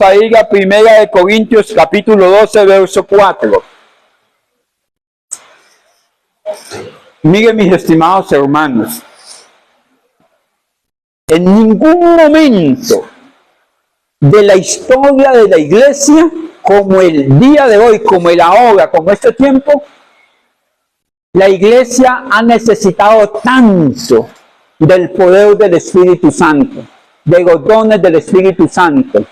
a ir a 1 Corintios capítulo 12, verso 4. Miren, mis estimados hermanos, en ningún momento de la historia de la iglesia, como el día de hoy, como el ahora, como este tiempo, la iglesia ha necesitado tanto del poder del Espíritu Santo, de los dones del Espíritu Santo,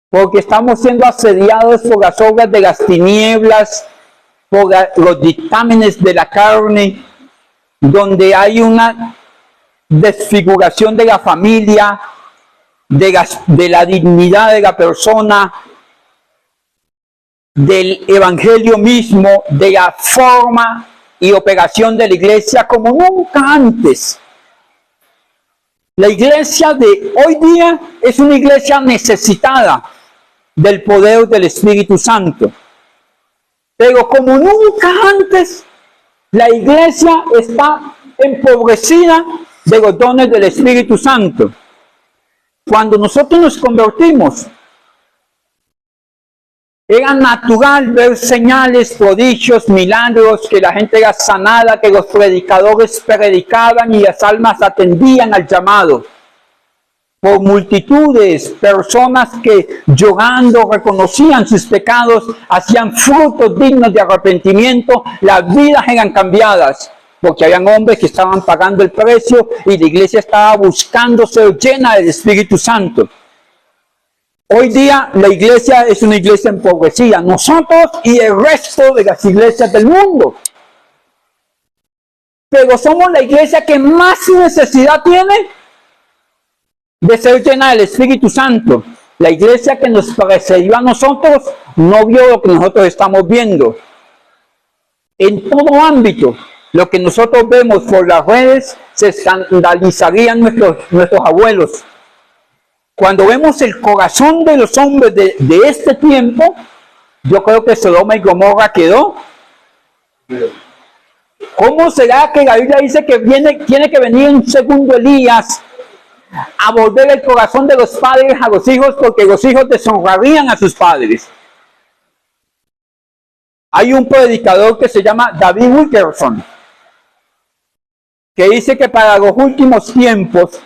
porque estamos siendo asediados por las obras de las tinieblas, por los dictámenes de la carne, donde hay una desfiguración de la familia, de la dignidad de la persona, del evangelio mismo, de la forma y operación de la iglesia como nunca antes. La iglesia de hoy día es una iglesia necesitada del poder del Espíritu Santo. Pero como nunca antes, la iglesia está empobrecida de los dones del Espíritu Santo. Cuando nosotros nos convertimos, era natural ver señales, prodigios, milagros, que la gente era sanada, que los predicadores predicaban y las almas atendían al llamado. Por multitudes, personas que llorando reconocían sus pecados, hacían frutos dignos de arrepentimiento, las vidas eran cambiadas, porque habían hombres que estaban pagando el precio y la iglesia estaba buscando ser llena del Espíritu Santo. Hoy día la iglesia es una iglesia empobrecida, nosotros y el resto de las iglesias del mundo. Pero somos la iglesia que más necesidad tiene de ser llena del Espíritu Santo. La iglesia que nos precedió a nosotros no vio lo que nosotros estamos viendo. En todo ámbito, lo que nosotros vemos por las redes, se escandalizarían nuestros abuelos. Cuando vemos el corazón de los hombres de este tiempo, yo creo que Sodoma y Gomorra quedó. ¿Cómo será que la Biblia dice que tiene que venir un segundo Elías a volver el corazón de los padres a los hijos, porque los hijos deshonrarían a sus padres? Hay un predicador que se llama David Wilkerson, que dice que para los últimos tiempos,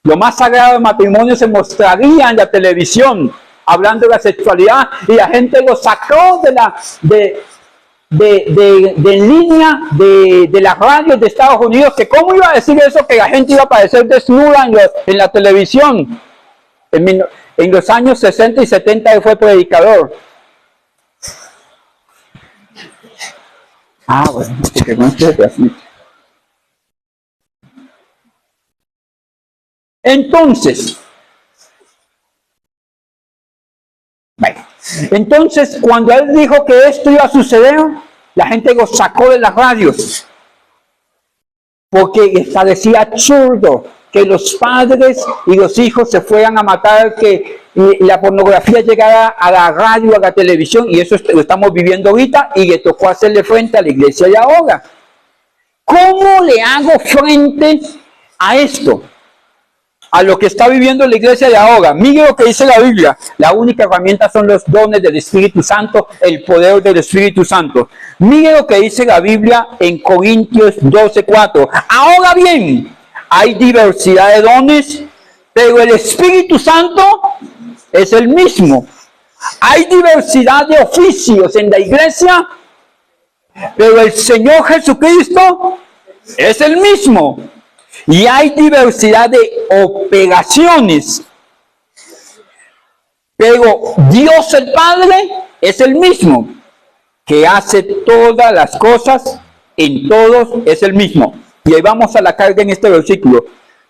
lo más sagrado del matrimonio se mostraría en la televisión, hablando de la sexualidad, y la gente lo sacó de en línea de las radios de Estados Unidos, que cómo iba a decir eso, que la gente iba a aparecer desnuda en la televisión. En los años 60 y 70 él fue predicador. Bueno, porque no es así. Entonces, cuando él dijo que esto iba a suceder, la gente lo sacó de las radios, porque les parecía absurdo que los padres y los hijos se fueran a matar, que la pornografía llegara a la radio, a la televisión, y eso lo estamos viviendo ahorita, y le tocó hacerle frente a la iglesia de ahora. ¿Cómo le hago frente a esto? A lo que está viviendo la iglesia de ahora. Mire lo que dice la Biblia. La única herramienta son los dones del Espíritu Santo, el poder del Espíritu Santo. Mire lo que dice la Biblia en Corintios 12:4. Ahora bien, hay diversidad de dones, pero el Espíritu Santo es el mismo. Hay diversidad de oficios en la iglesia, pero el Señor Jesucristo es el mismo. Y hay diversidad de operaciones, pero Dios el Padre es el mismo, que hace todas las cosas, en todos es el mismo. Y ahí vamos a la carga en este versículo.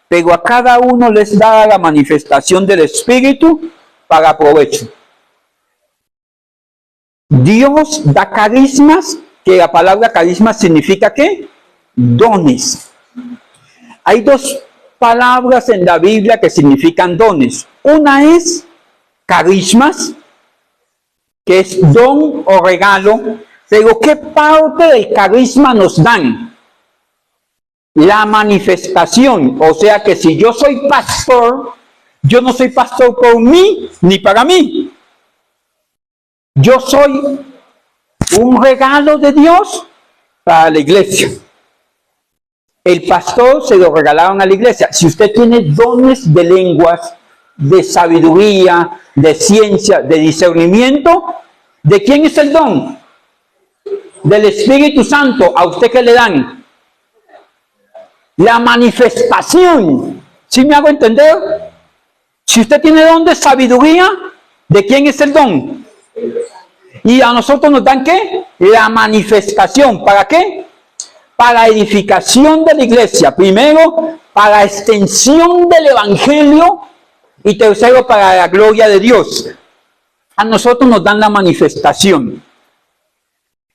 Pero a cada uno les da la manifestación del Espíritu para provecho. Dios da carismas, que la palabra carisma significa ¿qué? Dones. Hay dos palabras en la Biblia que significan dones. Una es carismas, que es don o regalo. Pero ¿qué parte del carisma nos dan? La manifestación. O sea que si yo soy pastor, Yo no soy pastor por mí ni para mí. Yo soy un regalo de Dios para la iglesia. El pastor se lo regalaron a la iglesia. Si usted tiene dones de lenguas, de sabiduría, de ciencia, de discernimiento, ¿de quién es el don? Del Espíritu Santo. ¿A usted qué le dan? La manifestación. ¿Sí me hago entender? Si usted tiene don de sabiduría, ¿de quién es el don? Y a nosotros nos dan ¿qué? La manifestación. ¿Para qué? Para edificación de la iglesia. Primero, para extensión del evangelio. Y tercero, para la gloria de Dios. A nosotros nos dan la manifestación.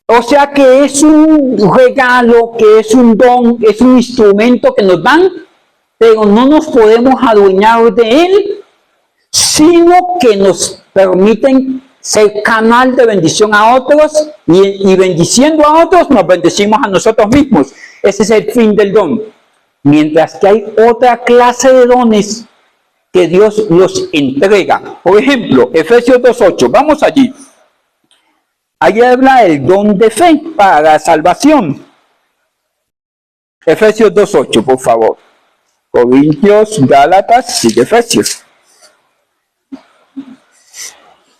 O sea que es un regalo, que es un don, es un instrumento que nos dan, pero no nos podemos adueñar de él, sino que nos permiten ser canal de bendición a otros y bendiciendo a otros nos bendecimos a nosotros mismos. Ese es el fin del don. Mientras que hay otra clase de dones que Dios los entrega. Por ejemplo, Efesios 2:8. Vamos allí. Ahí habla el don de fe para la salvación. Efesios 2:8, por favor. Corintios, Gálatas y Efesios.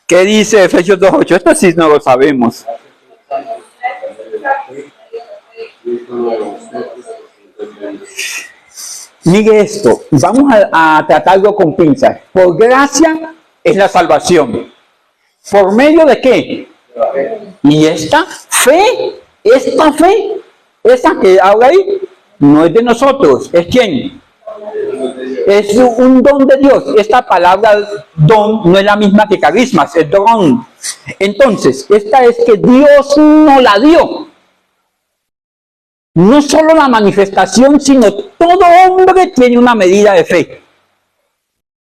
¿Qué dice Efesios 2:8? Esto sí no lo sabemos. Mire esto, vamos a tratarlo con pinzas. Por gracia es la salvación. ¿Por medio de qué? Y esta fe, esa que habla ahí, no es de nosotros. ¿Es quién? Es un don de Dios. Esta palabra don no es la misma que carismas, es don. Entonces, esta es que Dios nos la dio. No solo la manifestación, sino todo hombre tiene una medida de fe.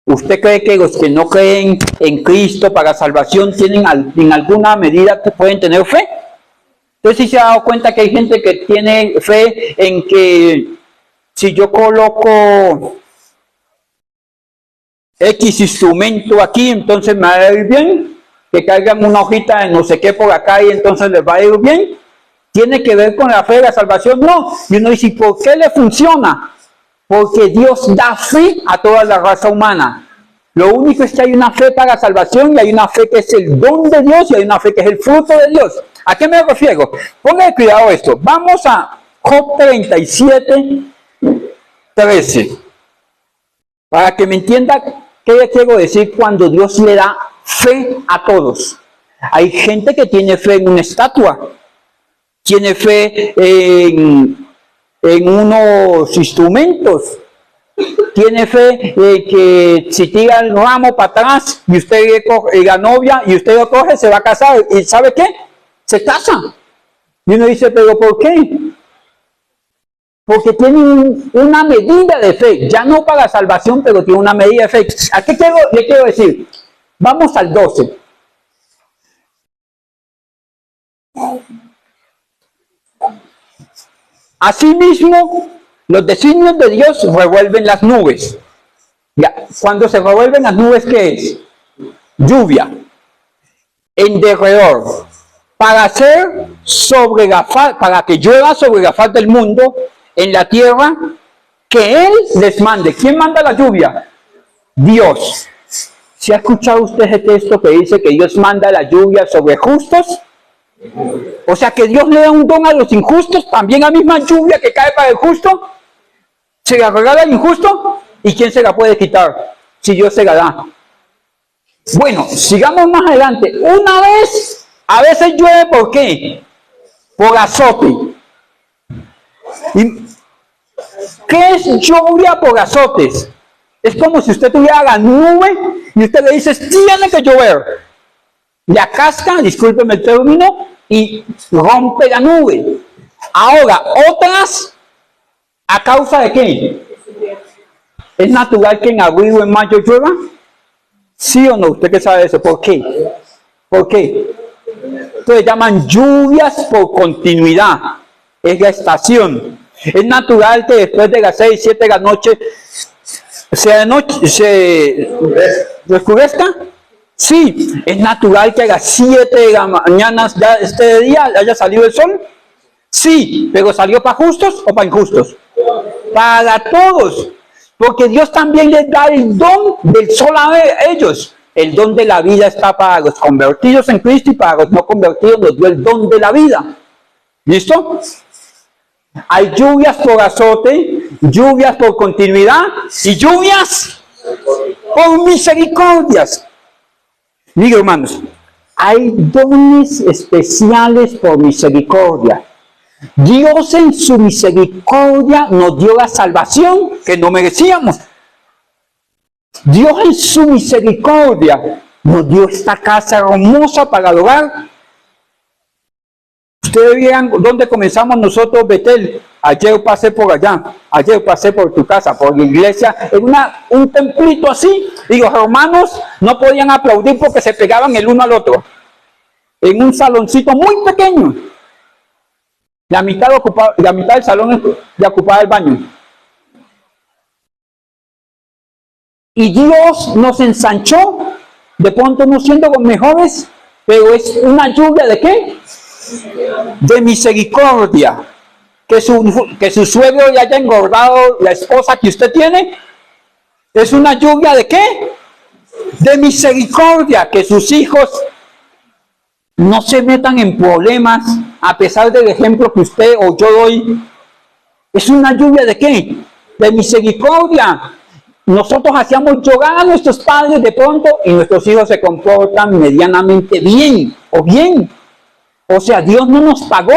¿Usted cree que los que no creen en Cristo para salvación tienen en alguna medida que pueden tener fe? Entonces, ¿sí se ha dado cuenta que hay gente que tiene fe en que si yo coloco X instrumento aquí, entonces me va a ir bien? Que caigan una hojita de no sé qué por acá y entonces les va a ir bien. ¿Tiene que ver con la fe de la salvación? No. Y uno dice, ¿por qué le funciona? Porque Dios da fe a toda la raza humana. Lo único es que hay una fe para la salvación y hay una fe que es el don de Dios y hay una fe que es el fruto de Dios. ¿A qué me refiero? Póngale cuidado esto. Vamos a Job 37:13. Para que me entienda qué le quiero decir cuando Dios le da fe a todos. Hay gente que tiene fe en una estatua. Tiene fe en unos instrumentos. Tiene fe que si tira el ramo para atrás y usted le coge la novia y usted lo coge, se va a casar. ¿Y sabe qué? Se casa. Y uno dice, ¿pero por qué? Porque tiene una medida de fe. Ya no para la salvación, pero tiene una medida de fe. ¿A qué le quiero decir? Vamos al 12. Asimismo, los designios de Dios revuelven las nubes. Ya, cuando se revuelven las nubes, ¿qué es? Lluvia. En derredor. Para que llueva sobre la faz del mundo, en la tierra, que Él les mande. ¿Quién manda la lluvia? Dios. ¿Se ha escuchado usted ese texto que dice que Dios manda la lluvia sobre justos? O sea que Dios le da un don a los injustos, también la misma lluvia que cae para el justo, se la regala al injusto, ¿y quién se la puede quitar? Si Dios se la da. Bueno, sigamos más adelante. Una vez, a veces llueve, ¿por qué? Por azote. ¿Y qué es lluvia por azotes? Es como si usted tuviera la nube y usted le dice, tiene que llover. La casca, discúlpeme el término, y rompe la nube. Ahora, otras, ¿a causa de qué? ¿Es natural que en abril o en mayo llueva? ¿Sí o no? ¿Usted qué sabe de eso? ¿Por qué? ¿Por qué? Entonces llaman lluvias por continuidad. Es la estación. Es natural que después de las 6, 7 de la noche se oscurezca. Sí, es natural que a las 7 de la mañana ya este día haya salido el sol. Sí, pero ¿salió para justos o para injustos? Para todos. Porque Dios también les da el don del sol a ellos. El don de la vida está para los convertidos en Cristo y para los no convertidos nos dio el don de la vida. ¿Listo? Hay lluvias por azote, lluvias por continuidad y lluvias por misericordias. Miren, hermanos, hay dones especiales por misericordia. Dios en su misericordia nos dio la salvación que no merecíamos. Dios en su misericordia nos dio esta casa hermosa para adorar. Ustedes vieran dónde comenzamos nosotros, Betel. Ayer pasé por allá, ayer pasé por tu casa, por la iglesia, en un templito así, y los hermanos no podían aplaudir porque se pegaban el uno al otro, en un saloncito muy pequeño. La mitad del salón ya ocupaba el baño. Y Dios nos ensanchó, de pronto no siendo los mejores, pero es una lluvia ¿de qué? De misericordia. Que su suegro le haya engordado la esposa que usted tiene, es una lluvia ¿de qué? De misericordia. Que sus hijos no se metan en problemas a pesar del ejemplo que usted o yo doy. Es una lluvia ¿de qué? De misericordia. Nosotros hacíamos llorar a nuestros padres de pronto y nuestros hijos se comportan medianamente bien o bien. O sea, Dios no nos pagó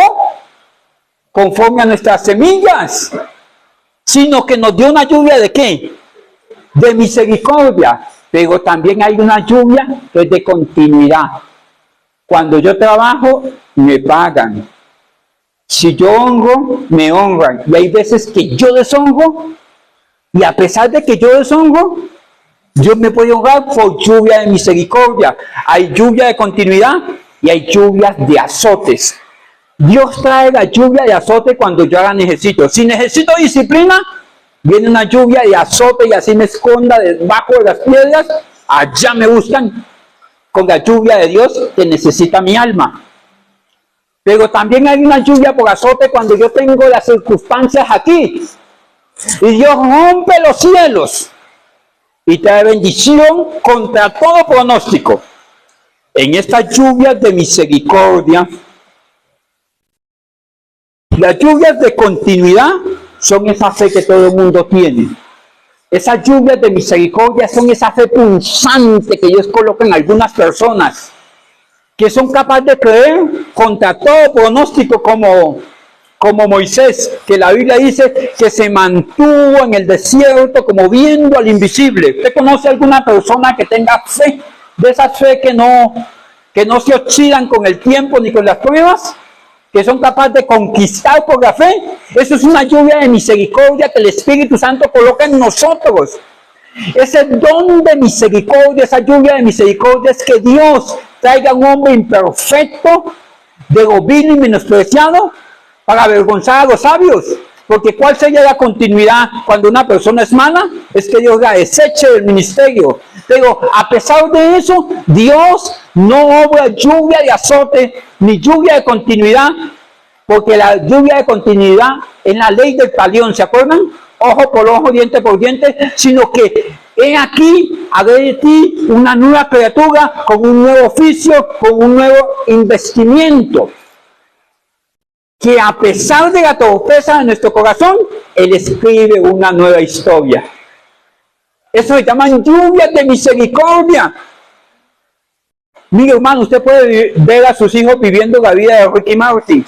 conforme a nuestras semillas, sino que nos dio una lluvia ¿de qué? De misericordia. Pero también hay una lluvia que es de continuidad. Cuando yo trabajo, me pagan. Si yo honro, me honran. Y hay veces que yo deshonro, y a pesar de que yo deshonro, Dios me puede honrar por lluvia de misericordia. Hay lluvia de continuidad y hay lluvias de azotes. Dios trae la lluvia de azote cuando yo la necesito. Si necesito disciplina, viene una lluvia de azote y así me esconda debajo de las piedras. Allá me buscan con la lluvia de Dios que necesita mi alma. Pero también hay una lluvia por azote cuando yo tengo las circunstancias aquí. Y Dios rompe los cielos y trae bendición contra todo pronóstico. En estas lluvias de misericordia, las lluvias de continuidad son esa fe que todo el mundo tiene. Esas lluvias de misericordia son esa fe punzante que Dios coloca en algunas personas, que son capaces de creer contra todo pronóstico como Moisés, que la Biblia dice que se mantuvo en el desierto como viendo al invisible. ¿Usted conoce alguna persona que tenga fe, de esa fe que no se oxidan con el tiempo ni con las pruebas? Que son capaces de conquistar por la fe. Eso es una lluvia de misericordia que el Espíritu Santo coloca en nosotros. Ese don de misericordia, esa lluvia de misericordia es que Dios traiga a un hombre imperfecto, de vil y menospreciado, para avergonzar a los sabios. Porque ¿cuál sería la continuidad cuando una persona es mala? Es que Dios la deseche del ministerio. Pero a pesar de eso, Dios no obra lluvia de azote ni lluvia de continuidad, porque la lluvia de continuidad es la ley del talión, ¿se acuerdan? Ojo por ojo, diente por diente, sino que he aquí, haré de ti una nueva criatura con un nuevo oficio, con un nuevo investimiento. Que a pesar de la torpeza de nuestro corazón, Él escribe una nueva historia. Eso se llama lluvias de misericordia. Mire, hermano, usted puede ver a sus hijos viviendo la vida de Ricky Martin,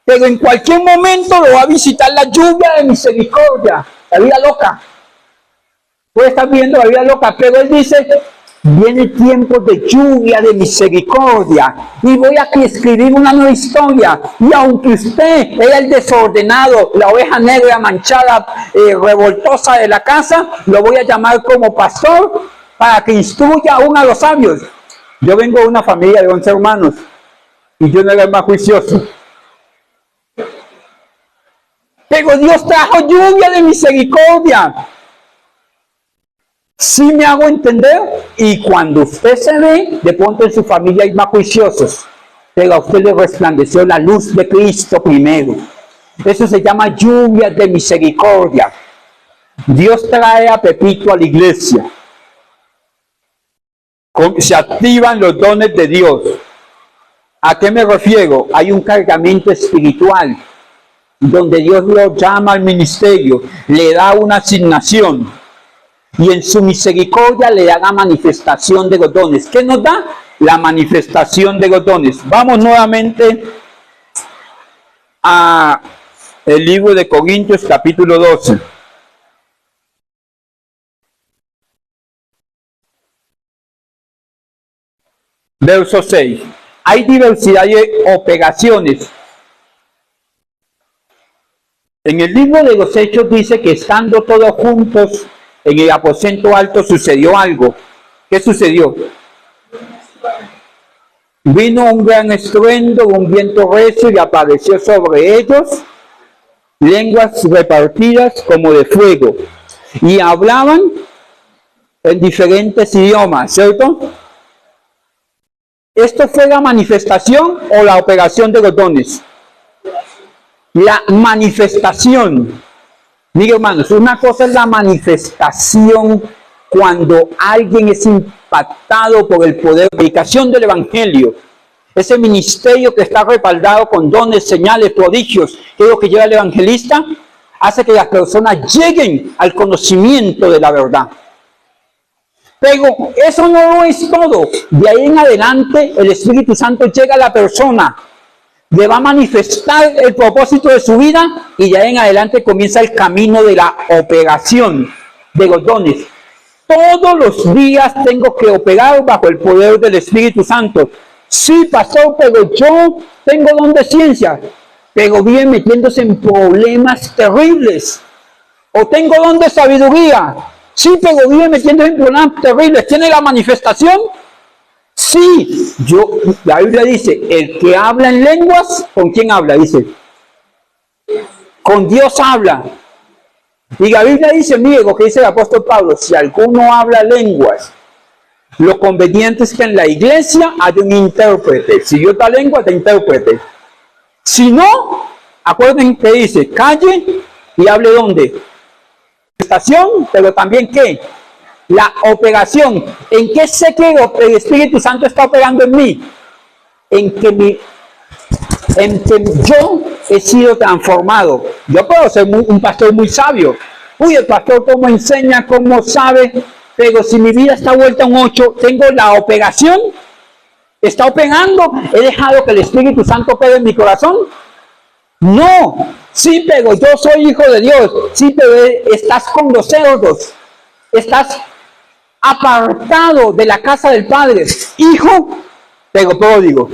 pero en cualquier momento lo va a visitar la lluvia de misericordia, la vida loca. Puede estar viviendo la vida loca, pero Él dice: viene tiempo de lluvia de misericordia y voy a escribir una nueva historia. Y aunque usted es el desordenado, la oveja negra manchada, revoltosa de la casa, lo voy a llamar como pastor para que instruya aún a los sabios. Yo vengo de una familia de 11 hermanos y yo no era el más juicioso. Pero Dios trajo lluvia de misericordia. ¿Sí me hago entender? Y cuando usted se ve, de pronto en su familia hay más juiciosos, pero a usted le resplandeció la luz de Cristo primero. Eso se llama lluvia de misericordia. Dios trae a Pepito a la iglesia. Se activan los dones de Dios. ¿A qué me refiero? Hay un cargamento espiritual donde Dios lo llama al ministerio, le da una asignación y en su misericordia le da la manifestación de los dones. ¿Qué nos da? La manifestación de los dones. Vamos nuevamente a el libro de Corintios capítulo 12. Verso 6. Hay diversidad de operaciones. En el libro de los Hechos dice que estando todos juntos en el aposento alto sucedió algo. ¿Qué sucedió? Vino un gran estruendo, un viento recio y apareció sobre ellos lenguas repartidas como de fuego y hablaban en diferentes idiomas, ¿cierto? ¿Esto fue la manifestación o la operación de los dones? La manifestación. Miren, hermanos, una cosa es la manifestación cuando alguien es impactado por el poder de predicación del evangelio. Ese ministerio que está respaldado con dones, señales, prodigios, que es lo que lleva el evangelista, hace que las personas lleguen al conocimiento de la verdad. Pero eso no lo es todo. De ahí en adelante el Espíritu Santo llega a la persona, le va a manifestar el propósito de su vida y de ahí en adelante comienza el camino de la operación de los dones. Todos los días tengo que operar bajo el poder del Espíritu Santo. Sí, pastor, pero yo tengo don de ciencia, pero vive metiéndose en problemas terribles. O tengo don de sabiduría. Sí, pero vive metiéndose en problemas terribles. ¿Tiene la manifestación? Sí. La Biblia dice, el que habla en lenguas, ¿con quién habla? Dice, con Dios habla. Y la Biblia dice, mire lo que dice el apóstol Pablo, si alguno habla lenguas, lo conveniente es que en la iglesia haya un intérprete. Si yo otra lengua, te intérprete. Si no, acuérdense que dice, calle y hable ¿dónde? Estación, pero también ¿qué? La operación. ¿En qué sé que el Espíritu Santo está operando en mí? En que yo he sido transformado. Yo puedo ser un pastor muy sabio. Uy, el pastor cómo enseña, cómo sabe, pero si mi vida está vuelta a un 8, tengo la operación, está operando, he dejado que el Espíritu Santo opere en mi corazón. No, sí, pero yo soy hijo de Dios, sí, pero estás con los cerdos, estás apartado de la casa del Padre, hijo, pero pródigo.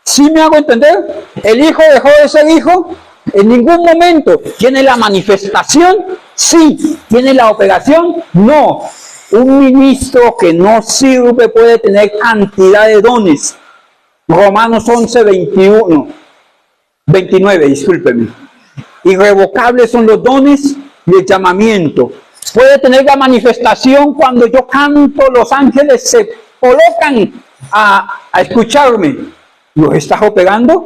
¿Sí me hago entender? El hijo dejó de ser hijo, en ningún momento tiene la manifestación, sí, tiene la operación, no. Un ministro que no sirve puede tener cantidad de dones. Romanos 11, 29, discúlpeme. Irrevocables son los dones y el llamamiento. Puede tener la manifestación cuando yo canto, los ángeles se colocan a escucharme. ¿Los estás operando?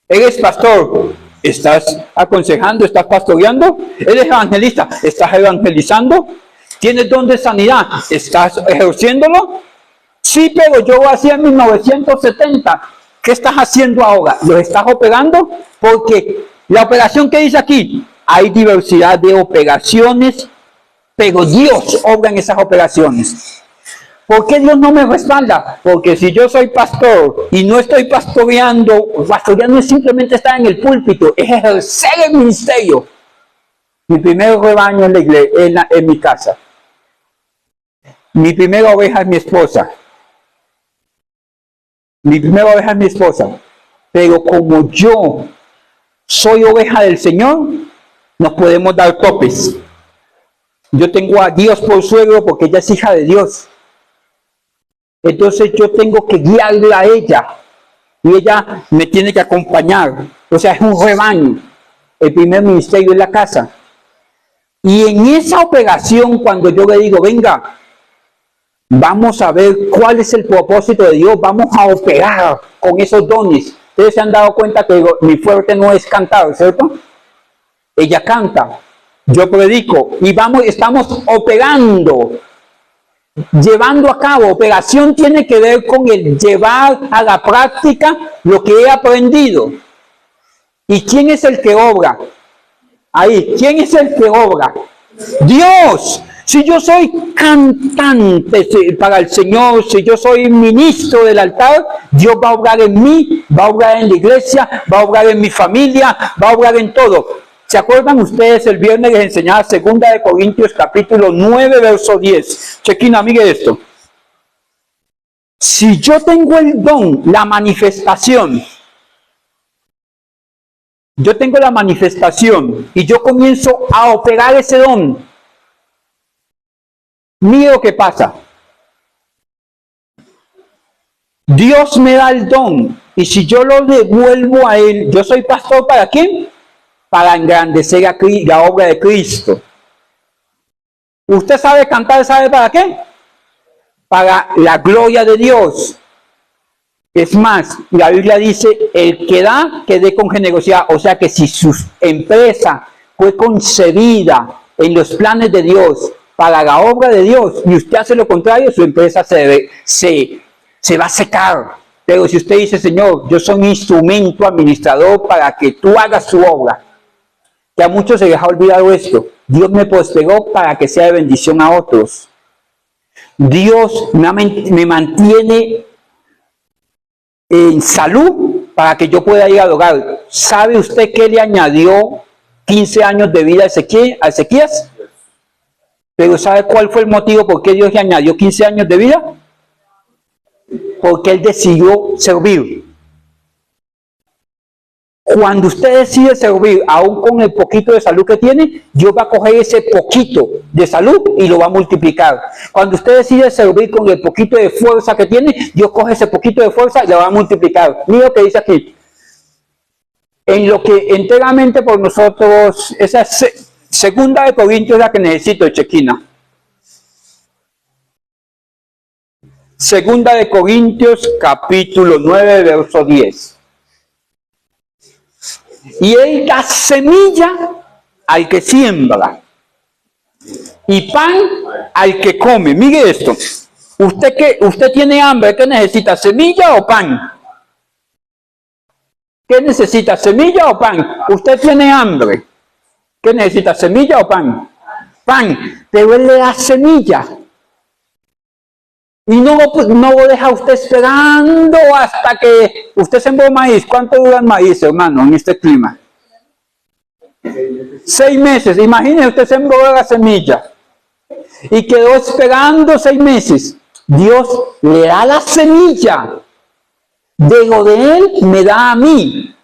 ¿Eres pastor? ¿Estás aconsejando? ¿Estás pastoreando? ¿Eres evangelista? ¿Estás evangelizando? ¿Tienes don de sanidad? ¿Estás ejerciéndolo? Sí, pero yo lo hacía en 1970. ¿Qué estás haciendo ahora? ¿Lo estás operando? Porque la operación que dice aquí, hay diversidad de operaciones, pero Dios obra en esas operaciones. ¿Por qué Dios no me respalda? Porque si yo soy pastor y no estoy pastoreando no es simplemente estar en el púlpito, es ejercer el ministerio. Mi primer rebaño en la iglesia, en mi casa. Mi primera oveja es mi esposa. Mi primera oveja es mi esposa. Pero como yo soy oveja del Señor, nos podemos dar topes. Yo tengo a Dios por suegro porque ella es hija de Dios. Entonces yo tengo que guiarla a ella. Y ella me tiene que acompañar. O sea, es un rebaño. El primer ministerio es la casa. Y en esa operación, cuando yo le digo, venga, vamos a ver cuál es el propósito de Dios, vamos a operar con esos dones. Ustedes se han dado cuenta que mi fuerte no es cantar, ¿cierto? Ella canta, yo predico y estamos operando, llevando a cabo. Operación tiene que ver con el llevar a la práctica lo que he aprendido. ¿Y quién es el que obra? Ahí, ¿quién es el que obra? Dios. Si yo soy cantante para el Señor, si yo soy ministro del altar, Dios va a obrar en mí, va a obrar en la iglesia, va a obrar en mi familia, va a obrar en todo. ¿Se acuerdan ustedes? El viernes les enseñaba 2 Corintios capítulo 9, verso 10. Chequina, mire esto. Si yo tengo el don, la manifestación, yo tengo la manifestación y yo comienzo a operar ese don, mire lo que pasa. Dios me da el don y si yo lo devuelvo a Él, yo soy pastor ¿para quién? Para engrandecer la obra de Cristo. ¿Usted sabe cantar? ¿Sabe para qué? Para la gloria de Dios. Es más, la Biblia dice, el que da, que dé con generosidad. O sea que si su empresa fue concebida en los planes de Dios, para la obra de Dios, y usted hace lo contrario, su empresa se va a secar. Pero si usted dice, Señor, yo soy un instrumento administrador para que tú hagas su obra, que a muchos se les ha olvidado esto, Dios me postergó para que sea de bendición a otros. Dios me mantiene en salud para que yo pueda ir a adorar. ¿Sabe usted qué le añadió 15 años de vida a Ezequías? Pero ¿sabe cuál fue el motivo por qué Dios le añadió 15 años de vida? Porque él decidió servir. Cuando usted decide servir, aún con el poquito de salud que tiene, Dios va a coger ese poquito de salud y lo va a multiplicar. Cuando usted decide servir con el poquito de fuerza que tiene, Dios coge ese poquito de fuerza y lo va a multiplicar. Mira lo que dice aquí. En lo que enteramente por nosotros, esa segunda de Corintios es la que necesito, Chequina. Segunda de Corintios, capítulo 9, verso 10. Y él da semilla al que siembra y pan al que come. Mire esto. Usted tiene hambre, ¿qué necesita? ¿Semilla o pan? ¿Qué necesita? ¿Semilla o pan? Usted tiene hambre. ¿Qué necesita? ¿Semilla o pan? Pan. Pero él le da semilla. Y no lo deja usted esperando hasta que usted sembró maíz. ¿Cuánto dura el maíz, hermano, en este clima? 6 meses. Imagínese, usted sembró la semilla y quedó esperando 6 meses. Dios le da la semilla. De lo de él me da a mí.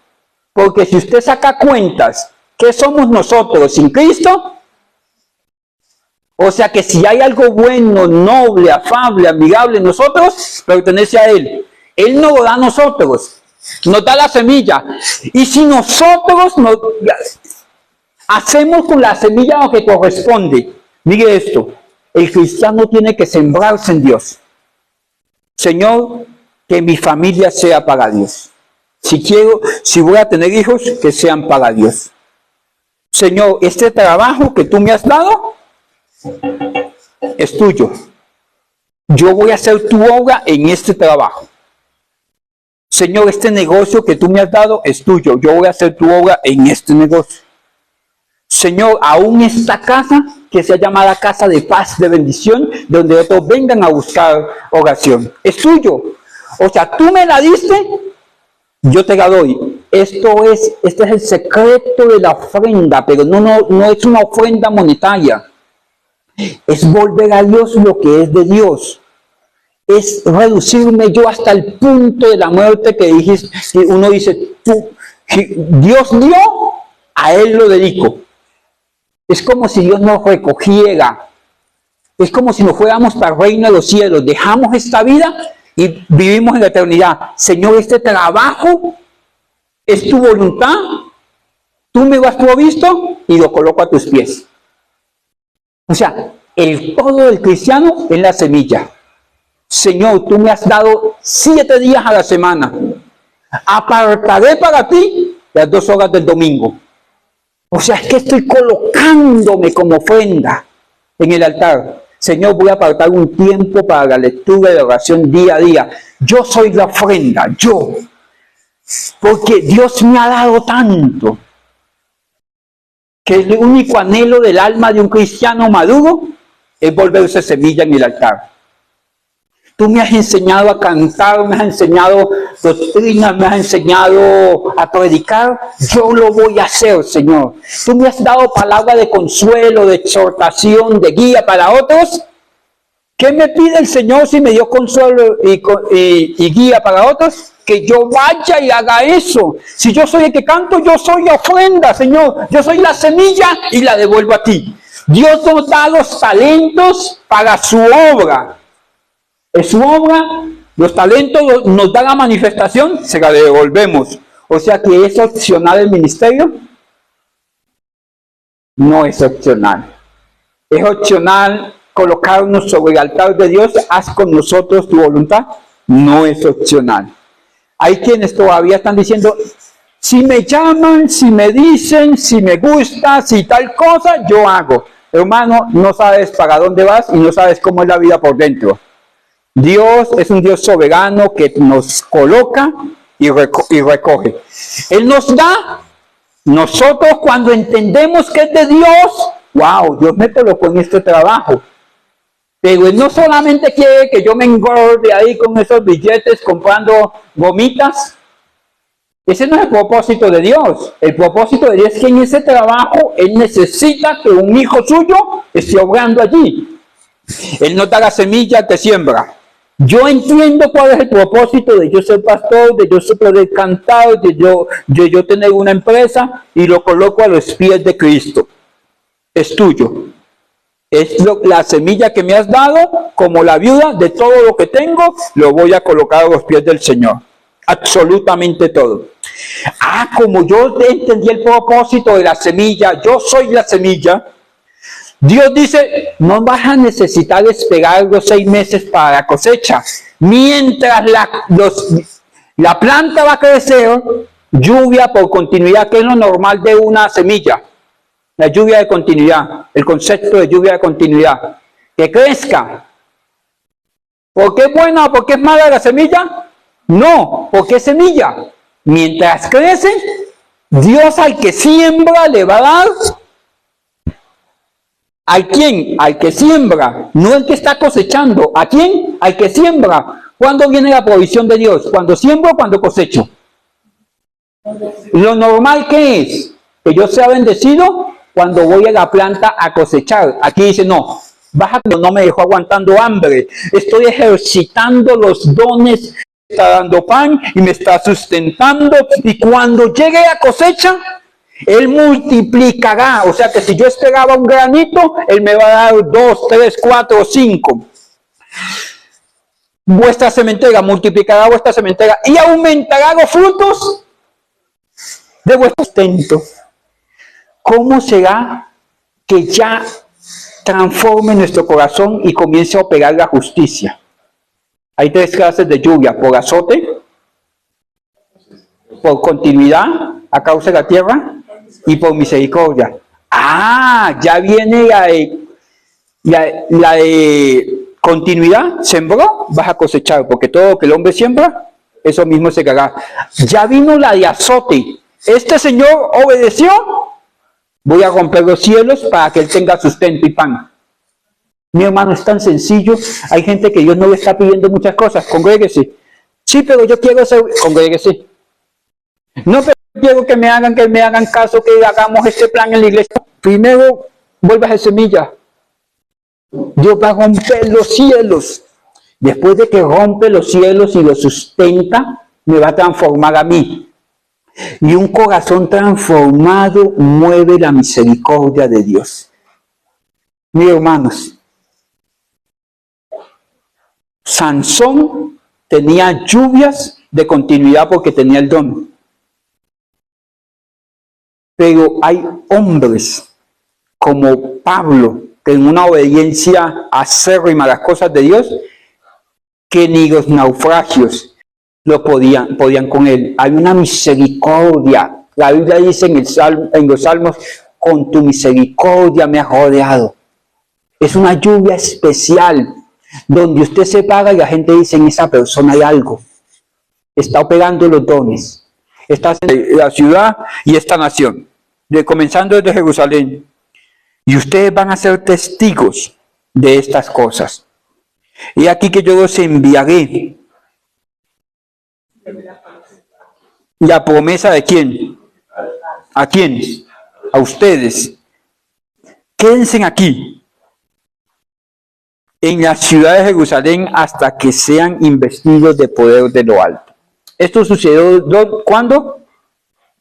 Porque si usted saca cuentas, ¿qué somos nosotros sin Cristo? O sea que si hay algo bueno, noble, afable, amigable en nosotros, pertenece a Él. Él nos lo da a nosotros, nos da la semilla. Y si nosotros hacemos con la semilla lo que corresponde, mire esto, el cristiano tiene que sembrarse en Dios. Señor, que mi familia sea para Dios. Si voy a tener hijos, que sean para Dios. Señor, este trabajo que tú me has dado, es tuyo. Yo voy a hacer tu obra en este trabajo. Señor, este negocio que tú me has dado es tuyo. Yo voy a hacer tu obra en este negocio. Señor, aún esta casa que sea llamada casa de paz, de bendición, donde otros vengan a buscar oración, es tuyo. O sea, tú me la diste, yo te la doy. Este es el secreto de la ofrenda, pero no es una ofrenda monetaria. Es volver a Dios lo que es de Dios. Es reducirme yo hasta el punto de la muerte que uno dice, Dios dio, a Él lo dedico. Es como si Dios nos recogiera. Es como si nos fuéramos para el reino de los cielos. Dejamos esta vida y vivimos en la eternidad. Señor, este trabajo es tu voluntad. Tú me lo has provisto y lo coloco a tus pies. O sea, el todo del cristiano es la semilla. Señor, tú me has dado 7 días a la semana. Apartaré para ti las 2 horas del domingo. O sea, es que estoy colocándome como ofrenda en el altar. Señor, voy a apartar un tiempo para la lectura y la oración día a día. Yo soy la ofrenda, yo. Porque Dios me ha dado tanto. Que el único anhelo del alma de un cristiano maduro es volverse semilla en el altar. Tú me has enseñado a cantar, me has enseñado doctrinas, me has enseñado a predicar. Yo lo voy a hacer, Señor. Tú me has dado palabra de consuelo, de exhortación, de guía para otros. ¿Qué me pide el Señor si me dio consuelo y guía para otros? Que yo vaya y haga eso. Si yo soy el que canto, yo soy la ofrenda, Señor. Yo soy la semilla y la devuelvo a ti. Dios nos da los talentos para su obra. Es su obra, los talentos nos dan la manifestación, se la devolvemos. O sea que es opcional el ministerio. No es opcional. Es opcional colocarnos sobre el altar de Dios. Haz con nosotros tu voluntad. No es opcional. Hay quienes todavía están diciendo, si me llaman, si me dicen, si me gusta, si tal cosa, yo hago. Hermano, no sabes para dónde vas y no sabes cómo es la vida por dentro. Dios es un Dios soberano que nos coloca y recoge. Él nos da. Nosotros cuando entendemos que es de Dios, wow, Dios me colocó en este trabajo. Pero Él no solamente quiere que yo me engorde ahí con esos billetes comprando gomitas. Ese no es el propósito de Dios. El propósito de Dios es que en ese trabajo Él necesita que un hijo suyo esté obrando allí. Él nos da la semilla que siembra. Yo entiendo cuál es el propósito de yo ser pastor, de yo poder cantar, de yo tener una empresa y lo coloco a los pies de Cristo. Es tuyo. Es la semilla que me has dado, como la viuda, de todo lo que tengo, lo voy a colocar a los pies del Señor. Absolutamente todo. Como yo entendí el propósito de la semilla, yo soy la semilla. Dios dice, no vas a necesitar esperar los 6 meses para la cosecha. Mientras la planta va a crecer, lluvia por continuidad, que es lo normal de una semilla. La lluvia de continuidad, el concepto de lluvia de continuidad. Que crezca. ¿Por qué es buena o por qué es mala la semilla? No, porque es semilla. Mientras crece, Dios al que siembra le va a dar. ¿A quién? Al que siembra, no el que está cosechando. ¿A quién? Al que siembra. ¿Cuándo viene la provisión de Dios? ¿Cuando siembro o cuando cosecho? Lo normal que es que yo sea bendecido cuando voy a la planta a cosechar. Aquí dice, no, baja, no me dejó aguantando hambre. Estoy ejercitando los dones, me está dando pan y me está sustentando. Y cuando llegue la cosecha, Él multiplicará. O sea que si yo esperaba un granito, Él me va a dar 2, 3, 4, 5. Vuestra sementera, multiplicará vuestra sementera y aumentará los frutos de vuestro sustento. ¿Cómo será que ya transforme nuestro corazón y comience a operar la justicia? Hay 3 clases de lluvia: por azote, por continuidad a causa de la tierra y por misericordia. Ya viene la de continuidad. Sembró, vas a cosechar, porque todo lo que el hombre siembra, eso mismo se cagará. Ya vino la de azote. Este señor obedeció, voy a romper los cielos para que él tenga sustento y pan. Mi hermano, es tan sencillo. Hay gente que Dios no le está pidiendo muchas cosas. Congréguese. Sí, pero yo quiero ser. Congréguese. No, pero quiero que me hagan caso, que hagamos este plan en la iglesia. Primero, vuelvas a semilla. Dios va a romper los cielos. Después de que rompe los cielos y los sustenta, me va a transformar a mí. Y un corazón transformado mueve la misericordia de Dios. Mis hermanos, Sansón tenía lluvias de continuidad porque tenía el don. Pero hay hombres como Pablo que en una obediencia acérrima a las cosas de Dios, que ni los naufragios lo podían con él. Hay una misericordia. La Biblia dice en los Salmos, con tu misericordia me has rodeado. Es una lluvia especial, donde usted se paga y la gente dice, en esa persona hay algo. Está operando los dones. Está en la ciudad y esta nación, comenzando desde Jerusalén. Y ustedes van a ser testigos de estas cosas. Y aquí que yo los enviaré. ¿La promesa de quién? ¿A quiénes? A ustedes. Quédense aquí, en la ciudad de Jerusalén, hasta que sean investidos de poder de lo alto. Esto sucedió, ¿cuándo?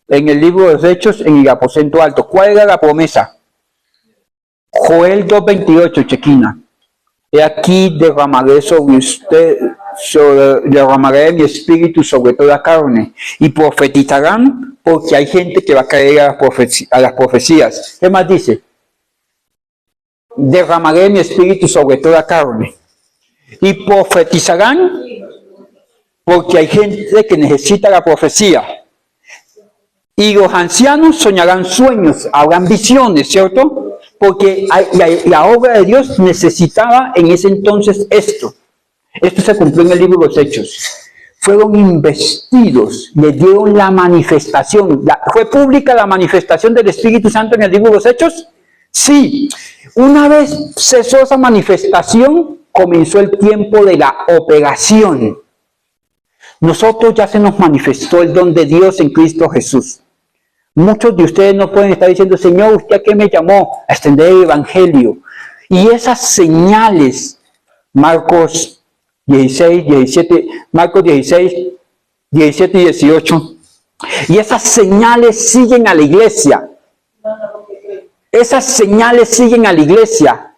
En el libro de los Hechos, en el aposento alto. ¿Cuál era la promesa? Joel 2:28, chequina. He aquí derramaré sobre usted, derramaré mi espíritu sobre toda carne, y profetizarán, porque hay gente que va a caer a las profecías. ¿Qué más dice? Derramaré mi espíritu sobre toda carne, y profetizarán, porque hay gente que necesita la profecía. Y los ancianos soñarán sueños, habrán visiones, ¿cierto? Porque la obra de Dios necesitaba en ese entonces esto. Esto se cumplió en el libro de los Hechos. Fueron investidos, les dieron la manifestación. ¿Fue pública la manifestación del Espíritu Santo en el libro de los Hechos? Sí. Una vez cesó esa manifestación, comenzó el tiempo de la operación. Nosotros ya se nos manifestó el don de Dios en Cristo Jesús. Muchos de ustedes no pueden estar diciendo, Señor, ¿usted a qué me llamó? A extender el Evangelio. Y esas señales, Marcos 16, 17, Marcos 16, 17 y 18, y esas señales siguen a la iglesia. Esas señales siguen a la iglesia.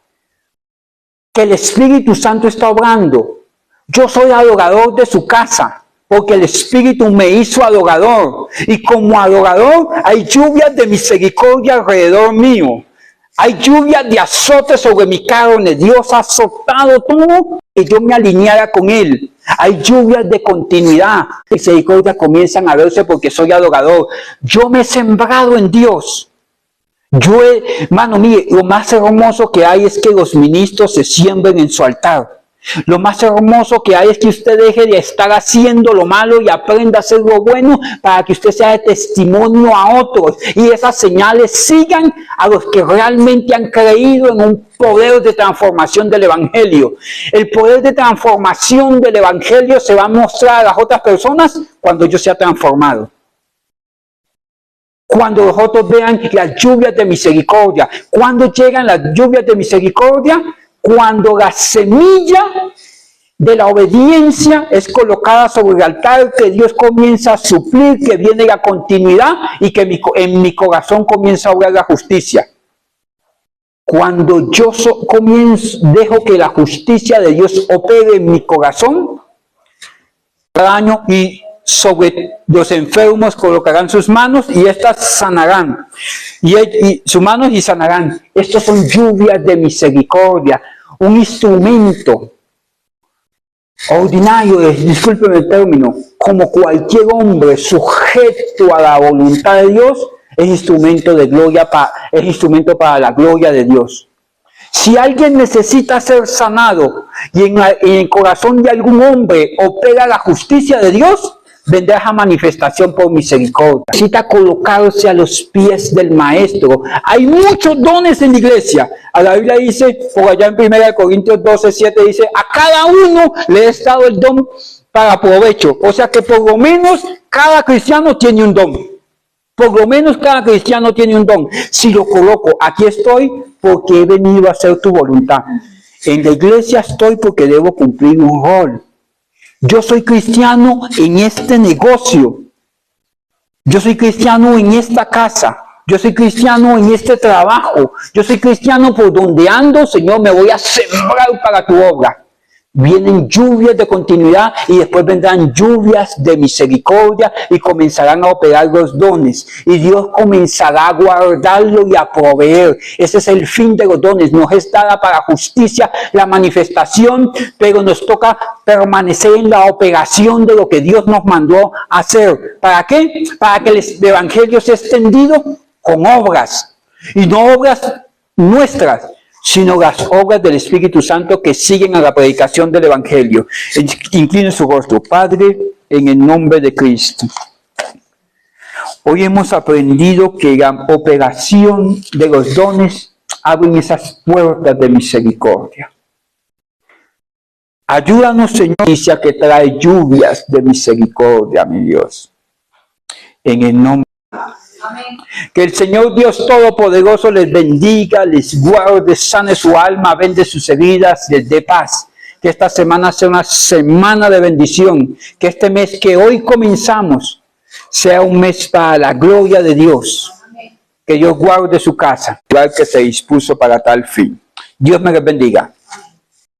Que el Espíritu Santo está obrando. Yo soy adorador de su casa, porque el Espíritu me hizo adorador. Y como adorador hay lluvias de misericordia alrededor mío. Hay lluvias de azote sobre mi carne. Dios ha azotado todo que yo me alineara con Él. Hay lluvias de continuidad. Misericordia comienzan a verse porque soy adorador. Yo me he sembrado en Dios. Hermano, mire, lo más hermoso que hay es que los ministros se siembren en su altar. Lo más hermoso que hay es que usted deje de estar haciendo lo malo y aprenda a hacer lo bueno para que usted sea de testimonio a otros. Y esas señales sigan a los que realmente han creído en un poder de transformación del Evangelio. El poder de transformación del Evangelio se va a mostrar a las otras personas cuando yo sea transformado. Cuando los otros vean las lluvias de misericordia. ¿Cuándo llegan las lluvias de misericordia? Cuando la semilla de la obediencia es colocada sobre el altar, que Dios comienza a suplir, que viene la continuidad y que en mi corazón comienza a obrar la justicia. Cuando yo dejo que la justicia de Dios opere en mi corazón, daño y sobre los enfermos colocarán sus manos y éstas sanarán. Y sus manos y sanarán. Estas son lluvias de misericordia. Un instrumento ordinario, discúlpeme el término, como cualquier hombre sujeto a la voluntad de Dios, es instrumento de gloria, es instrumento para la gloria de Dios. Si alguien necesita ser sanado y en el corazón de algún hombre opera la justicia de Dios, vendrá esa manifestación por misericordia. Necesita colocarse a los pies del Maestro. Hay muchos dones en la iglesia. A la Biblia dice, por allá en 1 Corintios 12, 7, dice, a cada uno le he dado el don para provecho. O sea que por lo menos cada cristiano tiene un don. Por lo menos cada cristiano tiene un don. Si lo coloco, aquí estoy porque he venido a hacer tu voluntad. En la iglesia estoy porque debo cumplir un rol. Yo soy cristiano en este negocio. Yo soy cristiano en esta casa. Yo soy cristiano en este trabajo. Yo soy cristiano por donde ando, Señor, me voy a sembrar para tu obra. Vienen lluvias de continuidad y después vendrán lluvias de misericordia y comenzarán a operar los dones. Y Dios comenzará a guardarlo y a proveer. Ese es el fin de los dones. Nos es dada para justicia la manifestación, pero nos toca permanecer en la operación de lo que Dios nos mandó a hacer. ¿Para qué? Para que el evangelio sea extendido con obras. Y no obras nuestras, sino las obras del Espíritu Santo que siguen a la predicación del Evangelio. Inclinen su rostro. Padre, en el nombre de Cristo. Hoy hemos aprendido que la operación de los dones abren esas puertas de misericordia. Ayúdanos, Señor, que trae lluvias de misericordia, mi Dios. En el nombre de Dios. Amén. Que el Señor Dios Todopoderoso les bendiga, les guarde, sane su alma, vende sus heridas, les dé paz. Que esta semana sea una semana de bendición. Que este mes que hoy comenzamos sea un mes para la gloria de Dios. Amén. Que Dios guarde su casa, igual que se dispuso para tal fin. Dios me les bendiga.